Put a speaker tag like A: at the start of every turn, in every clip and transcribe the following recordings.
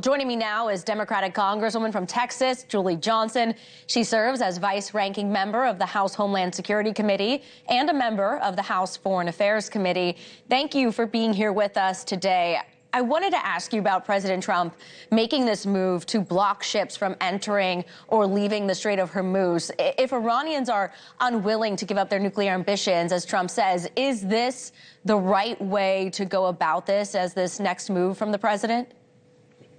A: Joining me now is Democratic Congresswoman from Texas, Julie Johnson. She serves as vice-ranking member of the House Homeland Security Committee and a member of the House Foreign Affairs Committee. Thank you for being here with us today. I wanted to ask you about President Trump making this move to block ships from entering or leaving the Strait of Hormuz. If Iranians are unwilling to give up their nuclear ambitions, as Trump says, is this the right way to go about this as this next move from the president?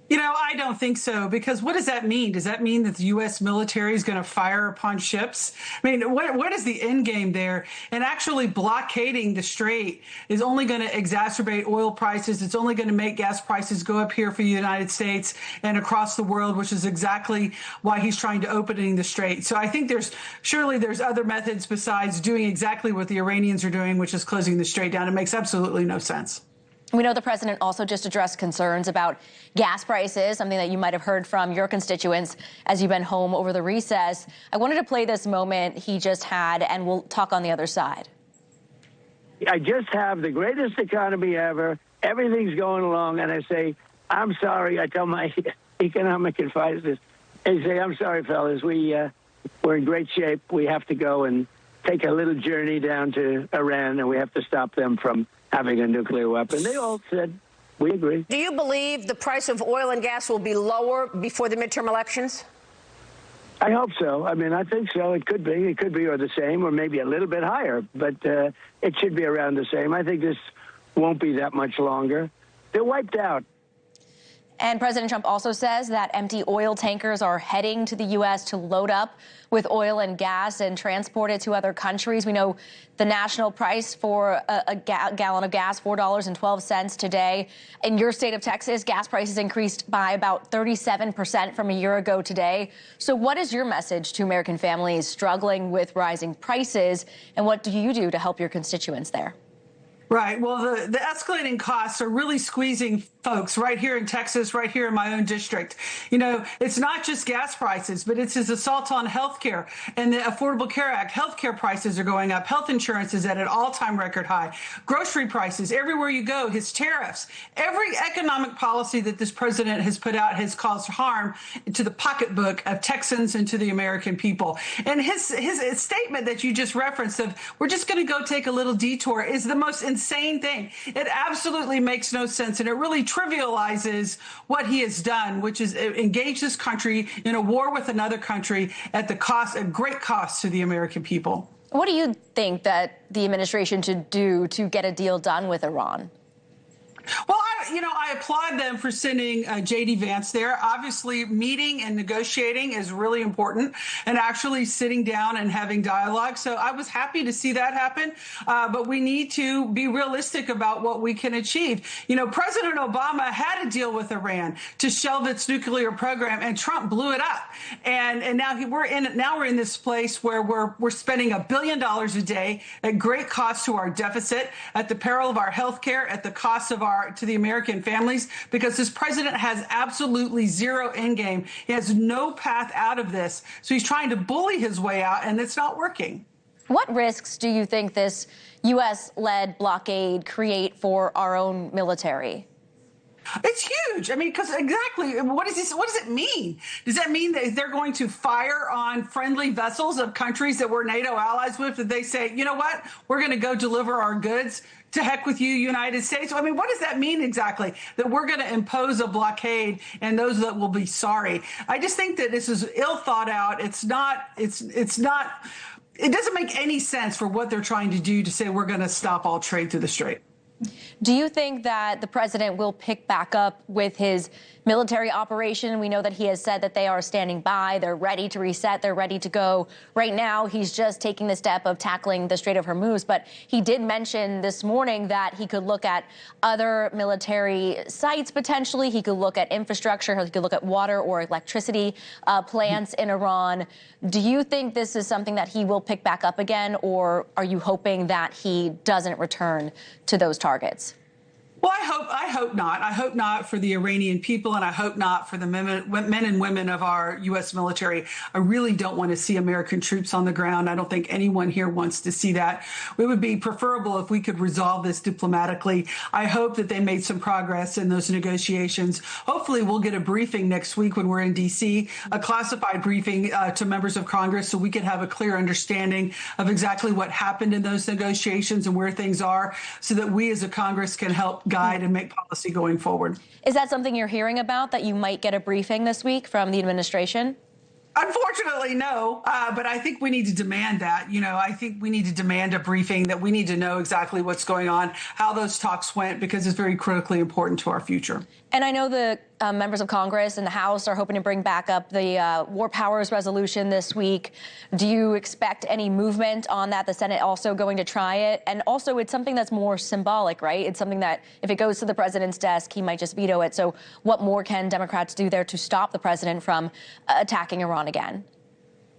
B: You know, I don't think so, because what does that mean? Does that mean that the U.S. military is going to fire upon ships? I mean, what is the end game there? And actually blockading the strait is only going to exacerbate oil prices. It's only going to make gas prices go up here for the United States and across the world, which is exactly why he's trying to open the strait. So I think surely there's other methods besides doing exactly what the Iranians are doing, which is closing the strait down. It makes absolutely no sense.
A: We know the president also just addressed concerns about gas prices, something that you might have heard from your constituents as you've been home over the recess. I wanted to play this moment he just had, and we'll talk on the other side.
C: I just have the greatest economy ever. Everything's going along, and I say, I'm sorry. I tell my economic advisors, I say, I'm sorry, fellas. We're in great shape. We have to go and take a little journey down to Iran, and we have to stop them from having a nuclear weapon. They all said, we agree.
D: Do you believe the price of oil and gas will be lower before the midterm elections?
C: I hope so. I mean, I think so. It could be. It could be or the same or maybe a little bit higher, but it should be around the same. I think this won't be that much longer. They're wiped out.
A: And President Trump also says that empty oil tankers are heading to the U.S. to load up with oil and gas and transport it to other countries. We know the national price for a gallon of gas, $4.12 today. In your state of Texas, gas prices increased by about 37% from a year ago today. So what is your message to American families struggling with rising prices, and what do you do to help your constituents there?
B: Right. Well, the escalating costs are really squeezing folks right here in Texas, right here in my own district. You know, it's not just gas prices, but it's his assault on health care and the Affordable Care Act. Health care prices are going up. Health insurance is at an all-time record high. Grocery prices, everywhere you go, his tariffs. Every economic policy that this president has put out has caused harm to the pocketbook of Texans and to the American people. And his statement that you just referenced of, we're just going to go take a little detour, is the most insane thing. It absolutely makes no sense, and it really trivializes what he has done, which is engage this country in a war with another country at the cost, a great cost to the American people.
A: What do you think that the administration should do to get a deal done with Iran?
B: Well, I applaud them for sending J.D. Vance there. Obviously, meeting and negotiating is really important, and actually sitting down and having dialogue. So I was happy to see that happen. But we need to be realistic about what we can achieve. You know, President Obama had a deal with Iran to shelve its nuclear program, and Trump blew it up. And now we're in this place where we're spending $1 billion a day at great cost to our deficit, at the peril of our health care, at the cost of to the American families, because this president has absolutely zero end game. He has no path out of this. So he's trying to bully his way out, and it's not working.
A: What risks do you think this U.S.-led blockade create for our own military?
B: It's huge. I mean, because exactly, what does it mean? Does that mean that they're going to fire on friendly vessels of countries that we're NATO allies with? That they say, you know what, we're going to go deliver our goods? To heck with you, United States. I mean, what does that mean exactly? That we're going to impose a blockade and those that will be sorry. I just think that this is ill thought out. It doesn't make any sense for what they're trying to do to say we're going to stop all trade through the strait.
A: Do you think that the president will pick back up with his military operation? We know that he has said that they are standing by. They're ready to reset. They're ready to go. Right now, he's just taking the step of tackling the Strait of Hormuz. But he did mention this morning that he could look at other military sites potentially. He could look at infrastructure. He could look at water or electricity plants in Iran. Do you think this is something that he will pick back up again, or are you hoping that he doesn't return to those targets?
B: Well, I hope not. I hope not for the Iranian people, and I hope not for the men and women of our U.S. military. I really don't want to see American troops on the ground. I don't think anyone here wants to see that. It would be preferable if we could resolve this diplomatically. I hope that they made some progress in those negotiations. Hopefully, we'll get a briefing next week when we're in D.C., a classified briefing to members of Congress, so we can have a clear understanding of exactly what happened in those negotiations and where things are, so that we as a Congress can help guide and make policy going forward.
A: Is that something you're hearing about, that you might get a briefing this week from the administration?
B: Unfortunately, no, but I think we need to demand that. I think we need to demand a briefing, that we need to know exactly what's going on, how those talks went, because it's very critically important to our future.
A: And I know the members of Congress and the House are hoping to bring back up the War Powers resolution this week. Do you expect any movement on that? The Senate also going to try it? And also, it's something that's more symbolic, right? It's something that if it goes to the president's desk, he might just veto it. So what more can Democrats do there to stop the president from attacking Iran again?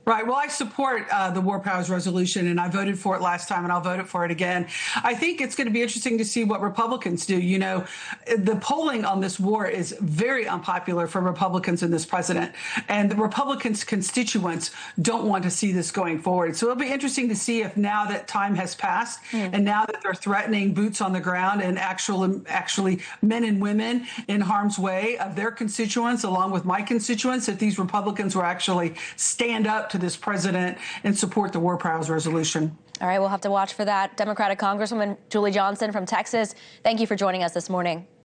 B: Right. Well, I support the War Powers resolution, and I voted for it last time, and I'll vote for it again. I think it's going to be interesting to see what Republicans do. The polling on this war is very unpopular for Republicans and this president, and the Republicans' constituents don't want to see this going forward. So it'll be interesting to see if, now that time has passed and now that they're threatening boots on the ground and actually men and women in harm's way of their constituents, along with my constituents, if these Republicans will actually stand up to this president and support the War Powers resolution.
A: All right, we'll have to watch for that. Democratic Congresswoman Julie Johnson from Texas, thank you for joining us this morning.